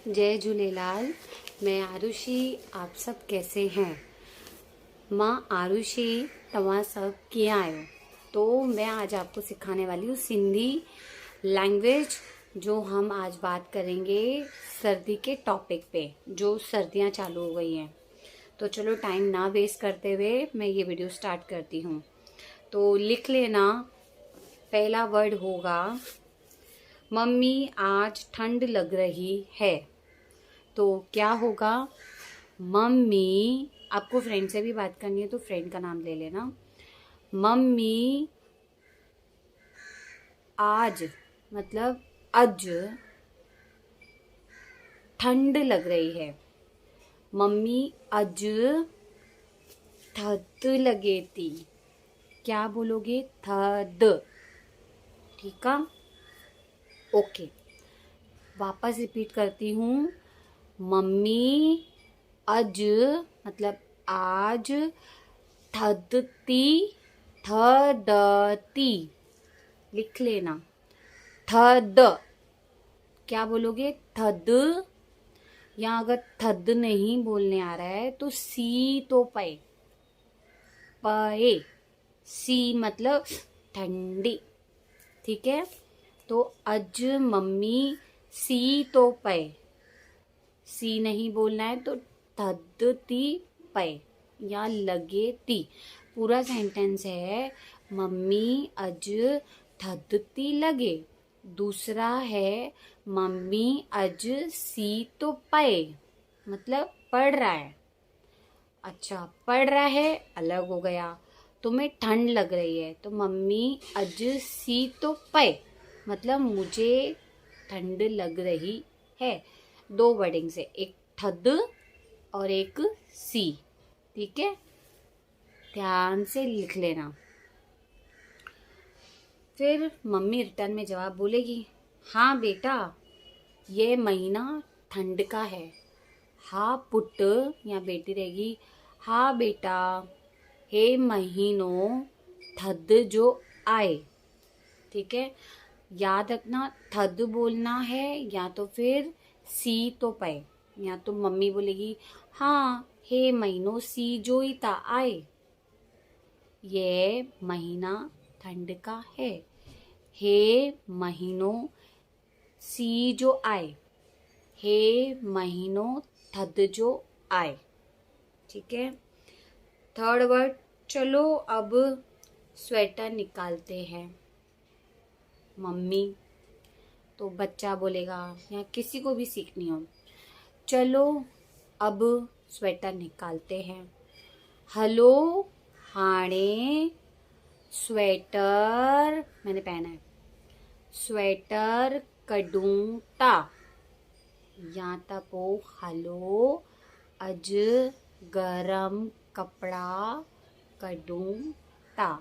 जय झूलेलाल। मैं आरुषि। आप सब कैसे हैं? मां आरुषि तव्हां सब कीअं आहियो? तो मैं आज आपको सिखाने वाली हूँ सिंधी लैंग्वेज। जो हम आज बात करेंगे सर्दी के टॉपिक पे, जो सर्दियाँ चालू हो गई हैं। तो चलो टाइम ना वेस्ट करते हुए मैं ये वीडियो स्टार्ट करती हूँ। तो लिख लेना। पहला वर्ड होगा मम्मी, आज ठंड लग रही है। तो क्या होगा? मम्मी, आपको फ्रेंड से भी बात करनी है तो फ्रेंड का नाम ले लेना। मम्मी, आज मतलब अज ठंड लग रही है। मम्मी अज थद लगे थी। क्या बोलोगे? थद। ठीक है, ओके। वापस रिपीट करती हूँ। मम्मी अज मतलब आज थदती थदती। लिख लेना। थद। क्या बोलोगे? थद। यहाँ अगर थद नहीं बोलने आ रहा है तो सी तो पे। पे सी मतलब ठंडी। ठीक है, तो अज मम्मी सी तो पे। सी नहीं बोलना है तो थदती पे या लगे ती। पूरा सेंटेंस है मम्मी अज थदती लगे। दूसरा है मम्मी अज सी तो पे, मतलब पढ़ रहा है। अच्छा, पढ़ रहा है अलग हो गया। तुम्हें ठंड लग रही है तो मम्मी अज सी तो पे, मतलब मुझे ठंड लग रही है। दो वर्डिंग से, एक थद और एक सी। ठीक है, ध्यान से लिख लेना। फिर मम्मी रिटर्न में जवाब बोलेगी, हाँ बेटा, ये महीना ठंड का है। हाँ पुट, या बेटी रहेगी, हाँ बेटा, हे महीनों थद जो आए। ठीक है, याद रखना थद बोलना है या तो फिर सी तो पे। या तो मम्मी बोलेगी, हाँ हे महीनों सी जो ही ता आए। ये महीना ठंड का है। हे महीनों सी जो आए। हे महीनों थद जो आए। ठीक है, थर्ड वर्ड। चलो अब स्वेटर निकालते हैं। मम्मी, तो बच्चा बोलेगा या किसी को भी सीखनी हो, चलो अब स्वेटर निकालते हैं। हलो हाणे स्वेटर मैंने पहना है। स्वेटर कढूं ता। या त पोइ हलो अज गरम कपड़ा कढूं ता।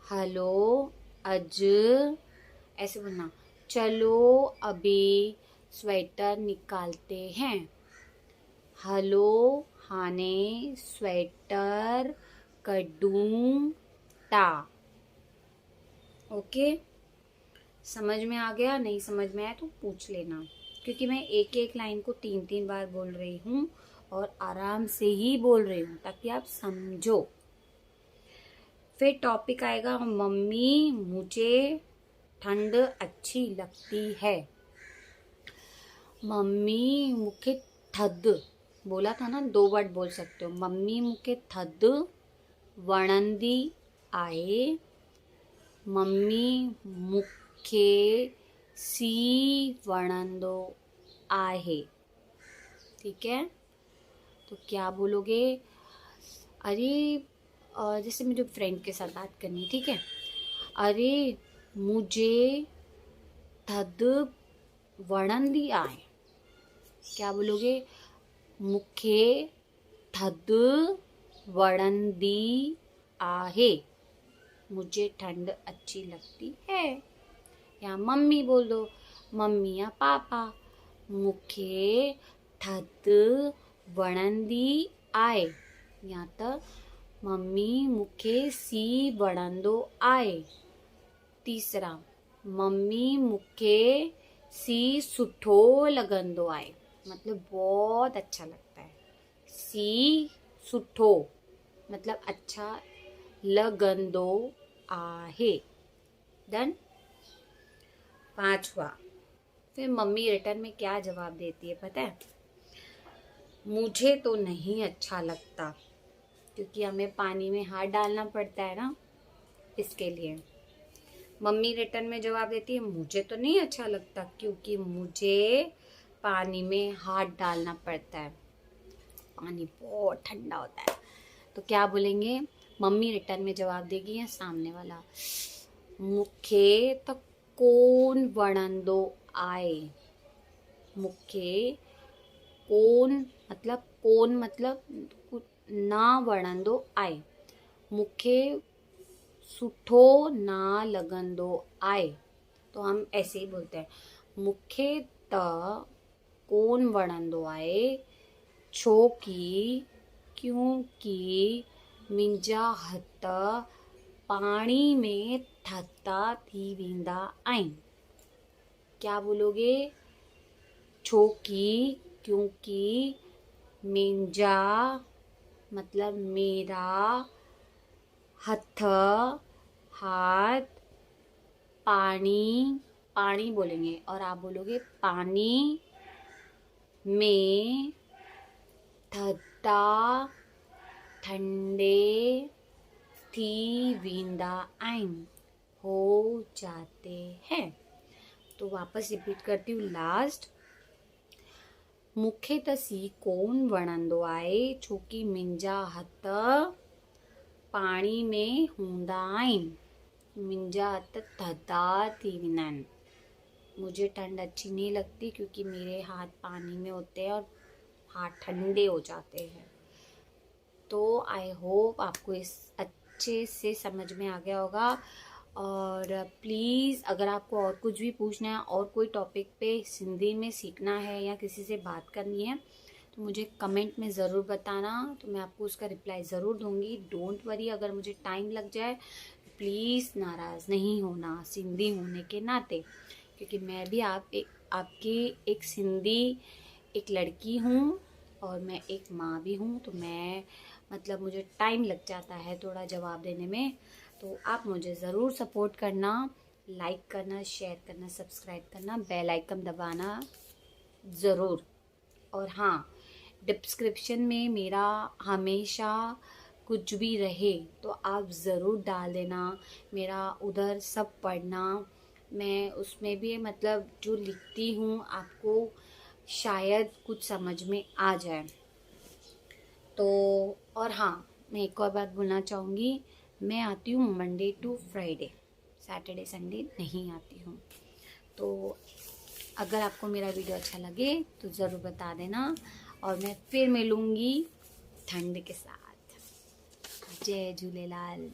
हलो अज, ऐसे बोलना। चलो अभी स्वेटर निकालते हैं। हलो हाने स्वेटर कढूं ता। ओके, समझ में आ गया? नहीं समझ में आया तो पूछ लेना, क्योंकि मैं एक एक लाइन को 3-3 बार बोल रही हूँ और आराम से ही बोल रही हूँ ताकि आप समझो। फिर टॉपिक आएगा मम्मी मुझे ठंड अच्छी लगती है। मम्मी मुखे थद, बोला था ना, 2 वर्ड बोल सकते हो। मम्मी मुखे थद वणंदी आहे। मम्मी मुखे सी वणंदो आहे। ठीक है, तो क्या बोलोगे? अरे जैसे मुझे फ्रेंड के साथ बात करनी है। ठीक है, अरे मुझे थद वणंदी आहे। क्या बोलोगे? मुखे थद वणंदी आहे। मुझे ठंड अच्छी लगती है। या मम्मी बोल दो, मम्मी या पापा, मुखे थद वणंदी आहे। या त मम्मी मुखे सी वणंदो आहे। तीसरा, मम्मी मुखे सी सुठो लॻंदो आहे, मतलब बहुत अच्छा लगता है। सी सुठो मतलब अच्छा, लॻंदो आहे। डन। 5वां, फिर मम्मी रिटर्न में क्या जवाब देती है पता है? मुझे तो नहीं अच्छा लगता, क्योंकि हमें पानी में हाथ डालना पड़ता है ना, इसके लिए। मम्मी रिटर्न में जवाब देती है मुझे तो नहीं अच्छा लगता, क्योंकि मुझे पानी में हाथ डालना पड़ता है, पानी बहुत ठंडा होता है। तो क्या बोलेंगे? मम्मी रिटर्न में जवाब देगी या सामने वाला? मुखे तो कोन वणंदो आहे। मुखे कोन मतलब ना वणंदो आहे। मुखे सुठो ना लॻंदो आहे। तो हम ऐसे ही बोलते हैं, मुखे त कोन वणंदो आहे, क्योंकि मुंहिंजा हथ पानी में थधा थी वेंदा आहिनि। क्या बोलोगे? क्योंकि मुंहिंजा मतलब मेरा हाथ पानी बोलेंगे, और आप बोलोगे पानी में थधा ठंडे थी वेंदा आहिनि, हो जाते हैं। तो वापस रिपीट करती हूँ लास्ट। मुखे त सी कोन वणंदो आहे, छोकी मुंहिंजा हथ पाणी में हूंदा आहिनि, मुंहिंजा हथ थधा थी वेंदा आहिनि। मुझे ठंड अच्छी नहीं लगती, क्योंकि मेरे हाथ पानी में होते हैं और हाथ ठंडे हो जाते हैं। तो आई होप आपको इस अच्छे से समझ में आ गया होगा। और प्लीज़ अगर आपको और कुछ भी पूछना है और कोई टॉपिक पे हिंदी में सीखना है या किसी से बात करनी है, तो मुझे कमेंट में ज़रूर बताना, तो मैं आपको उसका रिप्लाई ज़रूर दूंगी। डोंट वरी, अगर मुझे टाइम लग जाए प्लीज़ नाराज़ नहीं होना सिंधी होने के नाते, क्योंकि मैं भी आपकी एक सिंधी एक लड़की हूँ और मैं एक माँ भी हूँ। तो मैं मतलब मुझे टाइम लग जाता है थोड़ा जवाब देने में। तो आप मुझे ज़रूर सपोर्ट करना, लाइक करना, शेयर करना, सब्सक्राइब करना, बेल आइकन दबाना ज़रूर। और हाँ, डिस्क्रिप्शन में मेरा हमेशा कुछ भी रहे तो आप ज़रूर डाल देना, मेरा उधर सब पढ़ना। मैं उसमें भी मतलब जो लिखती हूँ आपको शायद कुछ समझ में आ जाए। तो और हाँ, मैं एक और बात बोलना चाहूँगी, मैं आती हूँ Monday to Friday, Saturday Sunday नहीं आती हूँ। तो अगर आपको मेरा वीडियो अच्छा लगे तो ज़रूर बता देना, और मैं फिर मिलूँगी ठंड के साथ। जय झूलेलाल।